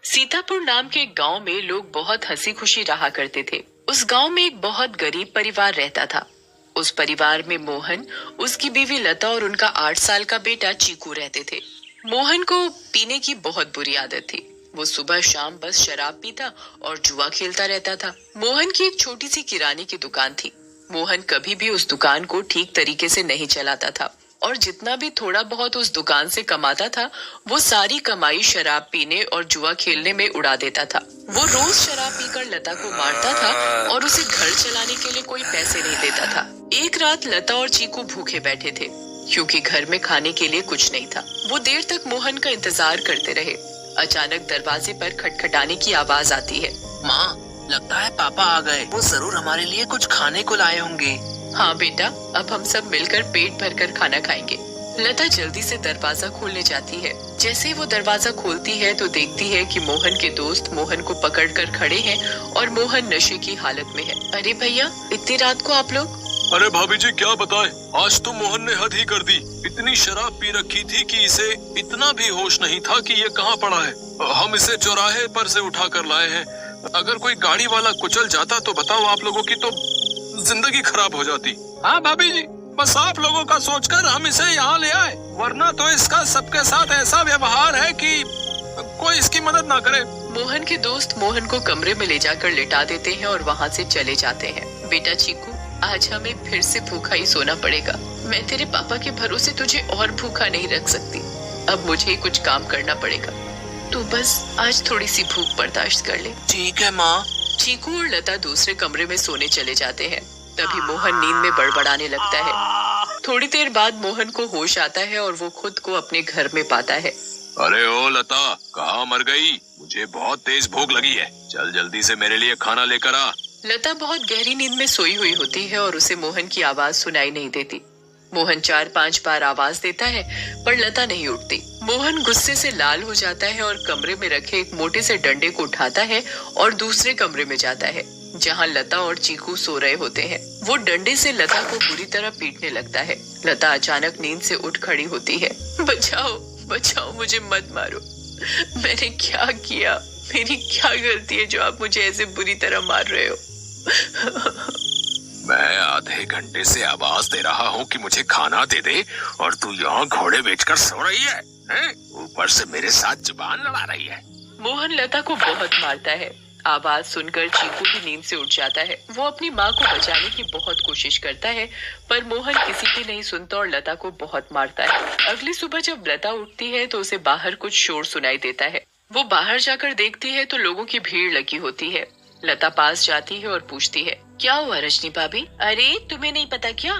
सीतापुर नाम के एक गांव में लोग बहुत हंसी खुशी रहा करते थे। उस गांव में एक बहुत गरीब परिवार रहता था। उस परिवार में मोहन, उसकी बीवी लता और उनका 8 साल का बेटा चीकू रहते थे। मोहन को पीने की बहुत बुरी आदत थी। वो सुबह शाम बस शराब पीता और जुआ खेलता रहता था। मोहन की एक छोटी सी किराने की दुकान थी। मोहन कभी भी उस दुकान को ठीक तरीके से नहीं चलाता था और जितना भी थोड़ा बहुत उस दुकान से कमाता था वो सारी कमाई शराब पीने और जुआ खेलने में उड़ा देता था। वो रोज शराब पीकर लता को मारता था और उसे घर चलाने के लिए कोई पैसे नहीं देता था। एक रात लता और चीकू भूखे बैठे थे क्योंकि घर में खाने के लिए कुछ नहीं था। वो देर तक मोहन का इंतजार करते रहे। अचानक दरवाजे पर खटखटाने की आवाज आती है। माँ, लगता है पापा आ गए। वो जरूर हमारे लिए कुछ खाने को लाए होंगे। हाँ बेटा, अब हम सब मिलकर पेट भरकर खाना खाएंगे। लता जल्दी से दरवाजा खोलने जाती है। जैसे ही वो दरवाजा खोलती है तो देखती है कि मोहन के दोस्त मोहन को पकड़कर खड़े हैं और मोहन नशे की हालत में है। अरे भैया, इतनी रात को आप लोग? अरे भाभी जी, क्या बताएं, आज तो मोहन ने हद ही कर दी। इतनी शराब पी रखी थी कि इसे इतना भी होश नहीं था कि ये कहाँ पड़ा है। हम इसे चौराहे पर से उठा कर लाए हैं। अगर कोई गाड़ी वाला कुचल जाता तो बताओ, आप लोगों की तो जिंदगी खराब हो जाती। हाँ भाभी जी, बस आप लोगों का सोचकर हम इसे यहाँ ले आए, वरना तो इसका सबके साथ ऐसा व्यवहार है कि कोई इसकी मदद ना करे। मोहन के दोस्त मोहन को कमरे में ले जाकर लिटा देते हैं और वहाँ से चले जाते हैं। बेटा चीकू, आज हमें फिर से भूखा ही सोना पड़ेगा। मैं तेरे पापा के भरोसे तुझे और भूखा नहीं रख सकती। अब मुझे कुछ काम करना पड़ेगा। तू बस आज थोड़ी सी भूख बर्दाश्त कर ले। ठीक है माँ। चीकू और लता दूसरे कमरे में सोने चले जाते हैं। तभी मोहन नींद में बड़बड़ाने लगता है। थोड़ी देर बाद मोहन को होश आता है और वो खुद को अपने घर में पाता है। अरे ओ लता, कहाँ मर गई? मुझे बहुत तेज भूख लगी है। चल जल्दी से मेरे लिए खाना लेकर आ। लता बहुत गहरी नींद में सोई हुई होती है और उसे मोहन की आवाज सुनाई नहीं देती। मोहन 4-5 बार आवाज देता है पर लता नहीं उठती। मोहन गुस्से से लाल हो जाता है और कमरे में रखे एक मोटे से डंडे को उठाता है और दूसरे कमरे में जाता है जहां लता और चीकू सो रहे होते हैं। वो डंडे से लता को बुरी तरह पीटने लगता है। लता अचानक नींद से उठ खड़ी होती है। बचाओ बचाओ, मुझे मत मारो। मैंने क्या किया? मेरी क्या गलती है जो आप मुझे ऐसे बुरी तरह मार रहे हो? मैं आधे घंटे से आवाज दे रहा हूँ कि मुझे खाना दे दे और तू यहाँ घोड़े बेचकर सो रही है? ऊपर से मेरे साथ जुबान लड़ा रही है। मोहन लता को बहुत मारता है। आवाज सुनकर चीकू भी नींद से उठ जाता है। वो अपनी माँ को बचाने की बहुत कोशिश करता है पर मोहन किसी की नहीं सुनता और लता को बहुत मारता है। अगली सुबह जब लता उठती है तो उसे बाहर कुछ शोर सुनाई देता है। वो बाहर जाकर देखती है तो लोगों की भीड़ लगी होती है। लता पास जाती है और पूछती है, क्या हुआ रजनी भाभी? अरे तुम्हें नहीं पता क्या?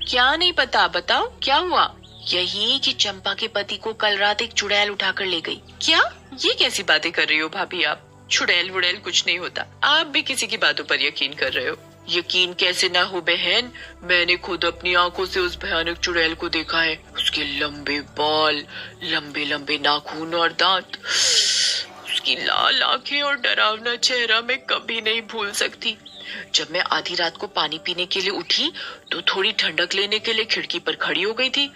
क्या नहीं पता, बताओ क्या हुआ? यही कि चंपा के पति को कल रात एक चुड़ैल उठाकर ले गई। क्या? ये कैसी बातें कर रही हो भाभी आप? चुड़ैल वुड़ैल कुछ नहीं होता। आप भी किसी की बातों पर यकीन कर रहे हो। यकीन कैसे ना हो बहन, मैंने खुद अपनी आंखों से उस भयानक चुड़ैल को देखा है। उसके लंबे बाल, लंबे लंबे नाखून और दांत, उसकी लाल आंखें और डरावना चेहरा मैं कभी नहीं भूल सकती। जब मैं आधी रात को पानी पीने के लिए उठी तो थोड़ी ठंडक लेने के लिए खिड़की पर खड़ी हो गई थी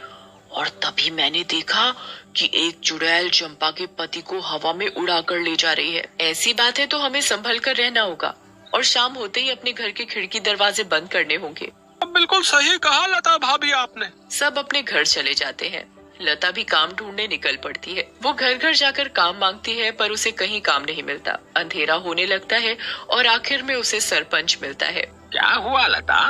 और तभी मैंने देखा कि एक चुड़ैल चंपा के पति को हवा में उड़ाकर ले जा रही है। ऐसी बात है तो हमें संभल कर रहना होगा और शाम होते ही अपने घर के खिड़की दरवाजे बंद करने होंगे। अब बिल्कुल सही कहा लता भाभी आपने। सब अपने घर चले जाते हैं। लता भी काम ढूंढने निकल पड़ती है। वो घर घर जाकर काम मांगती है पर उसे कहीं काम नहीं मिलता। अंधेरा होने लगता है और आखिर में उसे सरपंच मिलता है। क्या हुआ लता?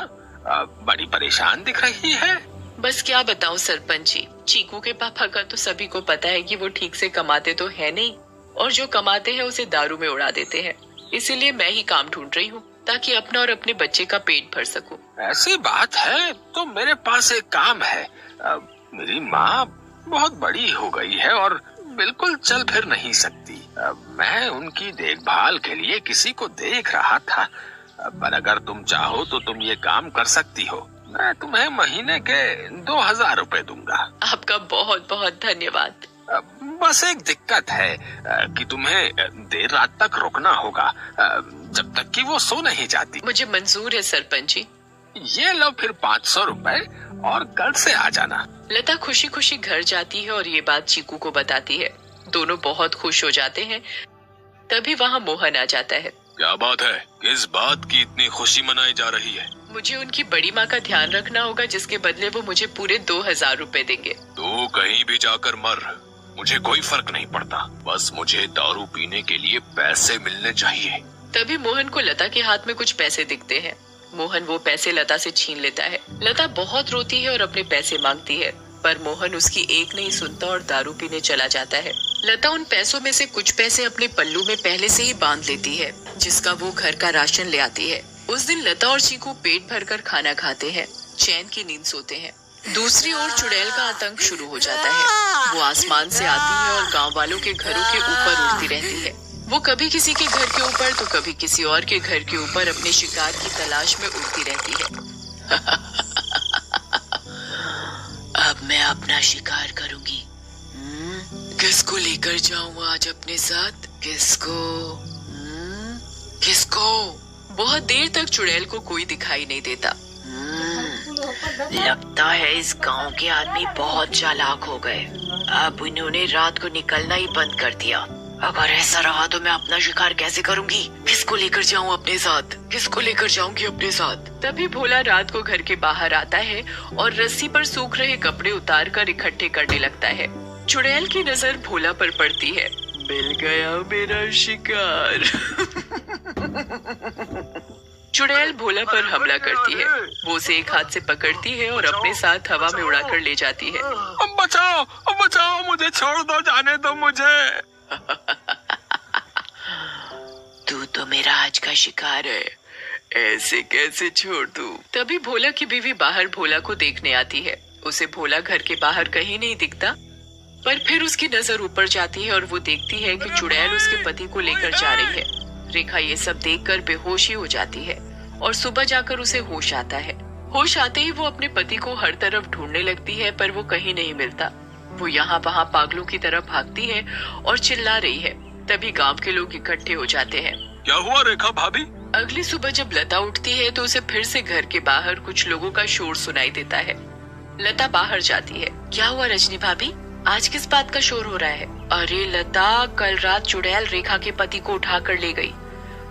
बड़ी परेशान दिख रही है। बस क्या बताऊं सरपंच जी, चीकू के पापा का तो सभी को पता है कि वो ठीक से कमाते तो है नहीं और जो कमाते हैं उसे दारू में उड़ा देते हैं। इसीलिए मैं ही काम ढूंढ रही हूँ ताकि अपना और अपने बच्चे का पेट भर सकूं। ऐसी बात है तो मेरे पास एक काम है। मेरी माँ बहुत बड़ी हो गई है और बिल्कुल चल फिर नहीं सकती। मैं उनकी देखभाल के लिए किसी को देख रहा था। पर अगर तुम चाहो तो तुम ये काम कर सकती हो। मैं तुम्हें महीने के 2000 रुपए दूंगा। आपका बहुत बहुत धन्यवाद। बस एक दिक्कत है कि तुम्हें देर रात तक रुकना होगा, जब तक कि वो सो नहीं जाती। मुझे मंजूर है सरपंच जी। ये लो फिर 500 रुपए और कल से आ जाना। लता खुशी खुशी घर जाती है और ये बात चीकू को बताती है। दोनों बहुत खुश हो जाते हैं। तभी वहाँ मोहन आ जाता है। क्या बात है? किस बात की इतनी खुशी मनाई जा रही है? मुझे उनकी बड़ी माँ का ध्यान रखना होगा, जिसके बदले वो मुझे पूरे 2000 रुपए देंगे। तू कहीं भी जाकर मर, मुझे कोई फर्क नहीं पड़ता। बस मुझे दारू पीने के लिए पैसे मिलने चाहिए। तभी मोहन को लता के हाथ में कुछ पैसे दिखते हैं। मोहन वो पैसे लता से छीन लेता है। लता बहुत रोती है और अपने पैसे मांगती है, पर मोहन उसकी एक नहीं सुनता और दारू पीने चला जाता है। लता उन पैसों में से कुछ पैसे अपने पल्लू में पहले से ही बांध लेती है, जिसका वो घर का राशन ले आती है। उस दिन लता और चीकू पेट भरकर खाना खाते हैं, चैन की नींद सोते हैं। दूसरी ओर चुड़ैल का आतंक शुरू हो जाता है। वो आसमान से आती है और गांव वालों के घरों के ऊपर उड़ती रहती है। वो कभी किसी के घर के ऊपर तो कभी किसी और के घर के ऊपर अपने शिकार की तलाश में उड़ती रहती है। अब मैं अपना शिकार करूंगी। किसको लेकर जाऊं आज अपने साथ? किसको? बहुत देर तक चुड़ैल को कोई दिखाई नहीं देता। लगता है इस गांव के आदमी बहुत चालाक हो गए। अब इन्होंने रात को निकलना ही बंद कर दिया। अगर ऐसा रहा तो मैं अपना शिकार कैसे करूंगी? किसको लेकर जाऊं अपने साथ? किसको लेकर जाऊंगी अपने साथ? तभी भोला रात को घर के बाहर आता है और रस्सी पर सूख रहे कपड़े उतार कर इकट्ठे करने लगता है। चुड़ैल की नजर भोला पर पड़ती है। मिल गया मेरा शिकार। चुड़ैल भोला पर हमला करती है। वो उसे एक हाथ से पकड़ती है और अपने साथ हवा में उड़ाकर ले जाती है। बचाओ, बचाओ, मुझे छोड़ दो, जाने दो मुझे। तू तो मेरा आज का शिकार है, ऐसे कैसे छोड़ दूं? तभी भोला की बीवी बाहर भोला को देखने आती है। उसे भोला घर के बाहर कहीं नहीं दिखता, पर फिर उसकी नजर ऊपर जाती है और वो देखती है कि चुड़ैल उसके पति को लेकर जा रही है। रेखा ये सब देखकर बेहोश ही हो जाती है और सुबह जाकर उसे होश आता है। होश आते ही वो अपने पति को हर तरफ ढूंढने लगती है, पर वो कहीं नहीं मिलता। वो यहाँ वहाँ पागलों की तरफ भागती है और चिल्ला रही है। तभी गांव के लोग इकट्ठे हो जाते हैं। क्या हुआ रेखा भाभी? अगली सुबह जब लता उठती है तो उसे फिर से घर के बाहर कुछ लोगों का शोर सुनाई देता है। लता बाहर जाती है। क्या हुआ रजनी भाभी, आज किस बात का शोर हो रहा है? अरे लता, कल रात चुड़ैल रेखा के पति को उठा कर ले गई।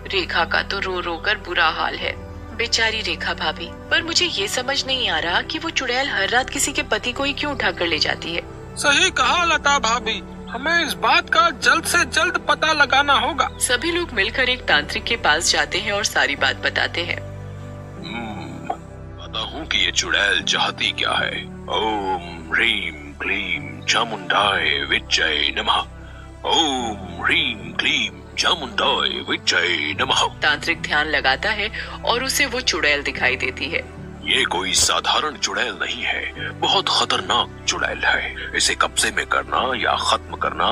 रेखा का तो रो रो कर बुरा हाल है, बेचारी रेखा भाभी। पर मुझे ये समझ नहीं आ रहा कि वो चुड़ैल हर रात किसी के पति को ही क्यों उठा कर ले जाती है। सही कहा लता भाभी, हमें इस बात का जल्द से जल्द पता लगाना होगा। सभी लोग मिलकर एक तांत्रिक के पास जाते हैं और सारी बात बताते हैं। पता हूँ कि ये चुड़ैल चाहती क्या है। ओम ह्रीम क्लीम चामुंडाय विच्चय नमः। ओम ह्रीम क्लीम चामुंडाय विच्चय नमः। तांत्रिक ध्यान लगाता है और उसे वो चुड़ैल दिखाई देती है। ये कोई साधारण चुड़ैल नहीं है, बहुत खतरनाक चुड़ैल है। इसे कब्जे में करना या खत्म करना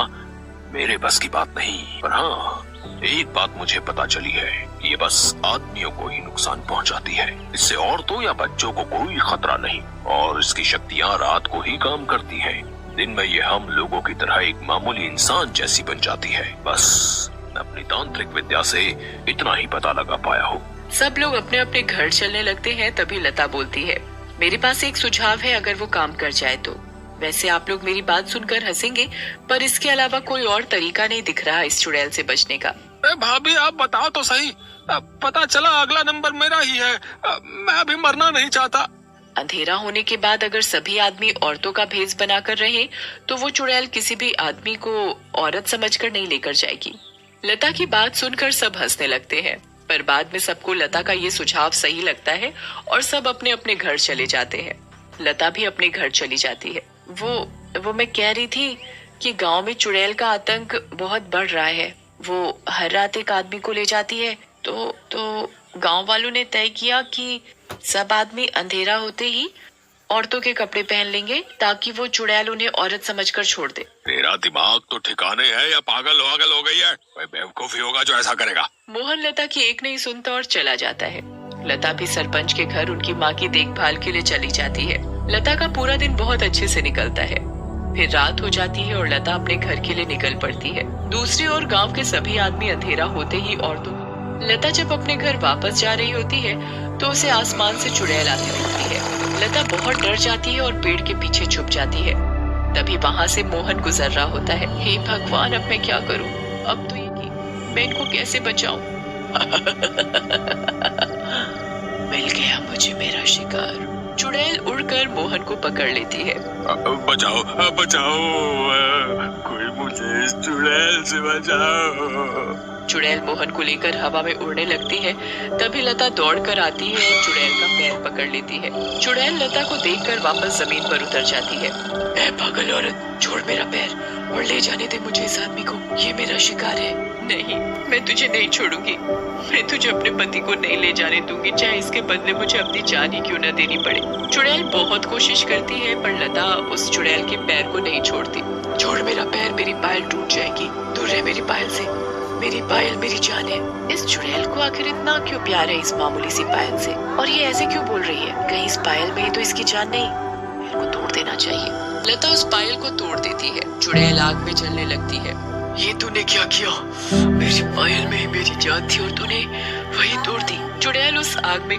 मेरे बस की बात नहीं। पर हाँ, एक बात मुझे पता चली है, ये बस आदमियों को ही नुकसान पहुंचाती है। इससे औरतों या बच्चों को कोई खतरा नहीं और इसकी शक्तियाँ रात को ही काम करती हैं। दिन में ये हम लोगों की तरह एक मामूली इंसान जैसी बन जाती है। बस मैं अपनी तांत्रिक विद्या से इतना ही पता लगा पाया हूँ। सब लोग अपने अपने घर चलने लगते हैं। तभी लता बोलती है, मेरे पास एक सुझाव है, अगर वो काम कर जाए तो। वैसे आप लोग मेरी बात सुनकर हंसेंगे, पर इसके अलावा कोई और तरीका नहीं दिख रहा इस चुड़ैल से बचने का। भाभी आप बताओ तो सही। पता चला अगला नंबर मेरा ही है। मैं अभी मरना नहीं चाहता। अंधेरा होने के बाद अगर सभी आदमी औरतों का भेष बनाकर रहे तो वो चुड़ैल किसी भी आदमी को औरत समझकर नहीं लेकर जाएगी। लता की बात सुनकर सब हंसने लगते हैं, पर बाद में सबको लता का ये सुझाव सही लगता है और सब अपने अपने घर चले जाते हैं। लता भी अपने घर चली जाती है। वो मैं कह रही थी कि गांव में चुड़ैल का आतंक बहुत बढ़ रहा है। वो हर रात एक आदमी को ले जाती है। तो गांव वालों ने तय किया कि सब आदमी अंधेरा होते ही औरतों के कपड़े पहन लेंगे ताकि वो चुड़ैल उन्हें औरत समझकर छोड़ दे। तेरा दिमाग तो ठिकाने है या पागल हो गई है? कोई बेवकूफी होगा जो ऐसा करेगा। मोहन लता की एक नहीं सुनता और चला जाता है। लता भी सरपंच के घर उनकी माँ की देखभाल के लिए चली जाती है। लता का पूरा दिन बहुत अच्छे से निकलता है। फिर रात हो जाती है और लता अपने घर के लिए निकल पड़ती है। दूसरी ओर गांव के सभी आदमी अंधेरा होते ही औरतों। लता जब अपने घर वापस जा रही होती है तो उसे आसमान से चुड़ैल आती दिखती है। लता बहुत डर जाती है और पेड़ के पीछे छुप जाती है। तभी वहाँ से मोहन गुजर रहा होता है। हे भगवान, अब मैं क्या करूँ? अब तो ये मैं इनको कैसे बचाऊं? मिल गया मुझे मेरा शिकार। चुड़ैल उड़कर मोहन को पकड़ लेती है। बचाओ बचाओ, कोई मुझे इस चुड़ैल से बचाओ। चुड़ैल मोहन को लेकर हवा में उड़ने लगती है। तभी लता दौड़कर आती है और चुड़ैल का पैर पकड़ लेती है। चुड़ैल लता को देखकर वापस जमीन पर उतर जाती है। ऐ पागल औरत, छोड़ मेरा पैर और ले जाने दे मुझे इस आदमी को, ये मेरा शिकार है। नहीं, मैं तुझे नहीं छोड़ूंगी। मैं तुझे अपने पति को नहीं ले जाने दूंगी, चाहे इसके बदले मुझे अपनी जान ही क्यों न देनी पड़े। चुड़ैल बहुत कोशिश करती है पर लता उस चुड़ैल के पैर को नहीं छोड़ती। छोड़ मेरा पैर, मेरी पायल टूट जाएगी। दूर रह मेरी पायल से, मेरी पायल मेरी जान है। इस चुड़ैल को आखिर इतना क्यों प्यार है इस मामूली सी पायल से, और ये ऐसे क्यों बोल रही है? कहीं इस पायल में ही तो इसकी जान नहीं? पायल को तोड़ देना चाहिए। लता उस पायल को तोड़ देती है। चुड़ैल आग में जलने लगती है। ये तूने क्या किया? मेरी पायल में ही मेरी जान थी और तूने वही तोड़ दी। चुड़ैल उस आग में